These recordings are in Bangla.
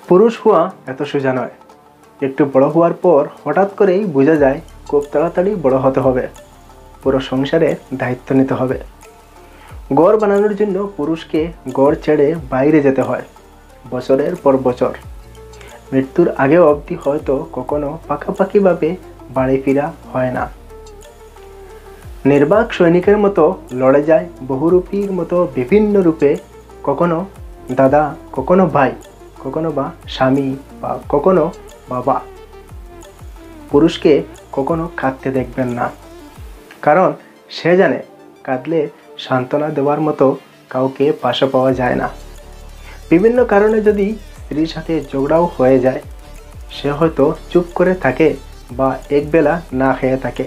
পুরুষ হওয়া এত সোজা নয়। একটু বড় হওয়ার পর হঠাৎ করেই বোঝা যায় খুব তাড়াতাড়ি বড় হতে হবে, পুরো সংসারের দায়িত্ব নিতে হবে। ঘর বানানোর জন্য পুরুষকে ঘর ছেড়ে বাইরে যেতে হয় বছরের পর বছর। মৃত্যুর আগে অবধি হয়তো কখনো পাকাপাকিভাবে বাড়ি ফেরা হয় না। নির্বাক সৈনিকের মতো লড়ে যায় বহুরূপীর মতো বিভিন্ন রূপে, কখনো দাদা, কখনো ভাই, কখনো বা স্বামী, বা কখনো বাবা। পুরুষকে কখনো কাঁদতে দেখবেন না, কারণ সে জানে কাঁদলে সান্ত্বনা দেওয়ার মতো কাউকে পাশে পাওয়া যায় না। বিভিন্ন কারণে যদি স্ত্রীর সাথে ঝগড়াও হয়ে যায়, সে হয়তো চুপ করে থাকে বা একবেলা না খেয়ে থাকে,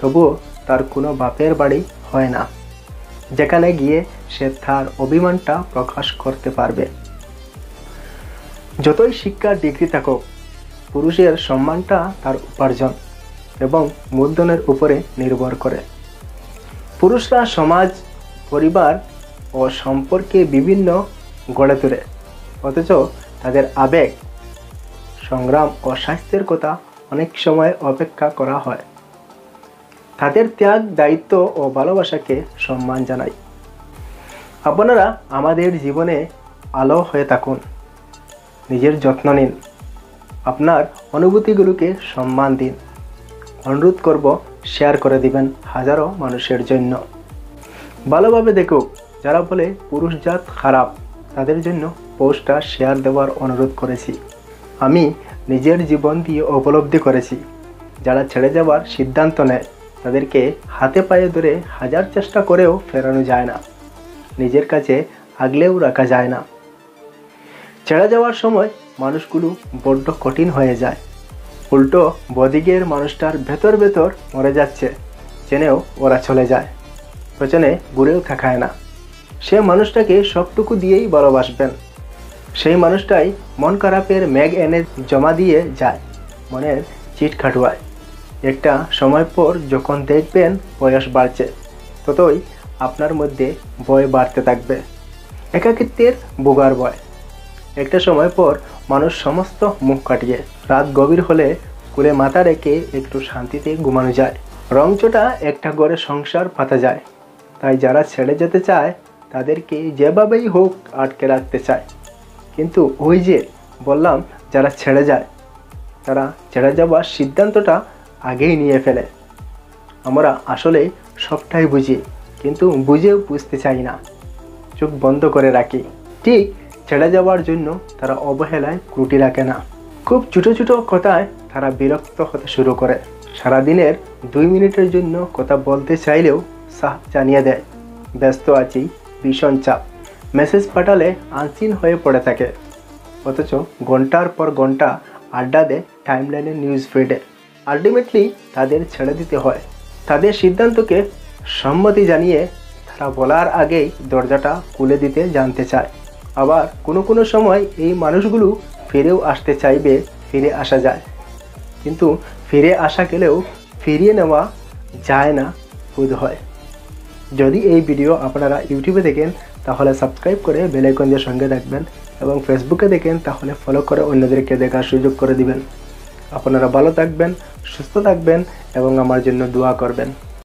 তবুও তার কোনো বাপের বাড়ি হয় না যেখানে গিয়ে সে তার অভিমানটা প্রকাশ করতে পারবে। যতই শিক্ষার ডিগ্রি থাকুক, পুরুষের সম্মানটা তার উপার্জন এবং মূলধনের উপরে নির্ভর করে। পুরুষরা সমাজ, পরিবার ও সম্পর্কে বিভিন্ন গড়ে তোলে, অথচ তাদের আবেগ, সংগ্রাম ও স্বাস্থ্যের কথা অনেক সময় অপেক্ষা করা হয়। তাদের ত্যাগ, দায়িত্ব ও ভালোবাসাকে সম্মান জানাই। আপনারা আমাদের জীবনে আলো হয়ে থাকুন, নিজের যত্ন নিন, আপনার অনুভূতিগুলোকে সম্মান দিন। অনুরোধ করব, শেয়ার করে দিবেন হাজারো মানুষের জন্য। ভালোভাবে দেখুক, যারা বলে পুরুষ জাত খারাপ, তাদের জন্য পোস্টটা শেয়ার দেওয়ার অনুরোধ করেছি। আমি নিজের জীবন দিয়ে উপলব্ধি করেছি, যারা ছেড়ে যাওয়ার সিদ্ধান্ত নেয় তাদেরকে হাতে পায়ে ধরে হাজার চেষ্টা করেও ফেরানো যায় না, নিজের কাছে আগলেও রাখা যায় না। ছেড়ে যাওয়ার সময় মানুষগুলো বড্ড কঠিন হয়ে যায়। উল্টো বদিকের মানুষটার ভেতর ভেতর মরে যাচ্ছে জেনেও ওরা চলে যায়, পেছনে ঘুরেও তাকায় না। সে মানুষটাকে সবটুকু দিয়েই ভালোবাসবেন, সেই মানুষটাই মন খারাপের মেঘ এনে জমা দিয়ে যায় মনের চিট খাটুয়ায়। একটা সময় পর যখন দেখবেন বয়স বাড়ছে, ততই আপনার মধ্যে ভয় বাড়তে থাকবে, একাকিত্বের ভোগার ভয়। একটা সময় পর মানুষ সমস্ত মুখ কাটিয়ে রাত গভীর হলে কুলে মাথা রেখে একটু শান্তিতে ঘুমানো যায়। রংচটা একটা ঘরে সংসার পাতা যায়। তাই যারা ছেড়ে যেতে চায় তাদেরকে যেভাবেই হোক আটকে রাখতে চায়। কিন্তু ওই যে বললাম, যারা ছেড়ে যায় তারা ছেড়ে যাওয়ার সিদ্ধান্তটা আগেই নিয়ে ফেলে। আমরা আসলে সবটাই বুঝি, কিন্তু বুঝেও বুঝতে চাই না, চোখ বন্ধ করে রাখি। ঠিক ছেড়ে যাওয়ার জন্য তারা অবহেলায় ত্রুটি রাখে না। খুব ছোটো ছোটো কথায় তারা বিরক্ত হতে শুরু করে। সারাদিনের 2 মিনিটের জন্য কথা বলতে চাইলেও সাফ জানিয়ে দেয় ব্যস্ত আছি, ভীষণ চাপ। মেসেজ পাঠালে আনসিন হয়ে পড়ে থাকে, অথচ ঘন্টার পর ঘন্টা আড্ডা দেয় টাইমলাইনের নিউজ ফিডে। আলটিমেটলি তাদের ছেড়ে দিতে হয়। তাদের সিদ্ধান্তকে সম্মতি জানিয়ে তারা বলার আগেই দরজাটা খুলে দিতে জানতে চায়। আবার কোনো কোনো সময় এই মানুষগুলো ফিরেও আসতে চাইবে, ফিরে আসা যায়, কিন্তু ফিরে আসা গেলেও ফিরিয়ে নেওয়া যায় না বোধ হয়। যদি এই ভিডিও আপনারা ইউটিউবে দেখেন তাহলে সাবস্ক্রাইব করে বেল আইকন দিয়ে সঙ্গে রাখবেন, এবং ফেসবুকে দেখেন তাহলে ফলো করে অন্যদেরকে দেখার সুযোগ করে দিবেন। আপনারা ভালো থাকবেন, সুস্থ থাকবেন এবং আমার জন্য দোয়া করবেন।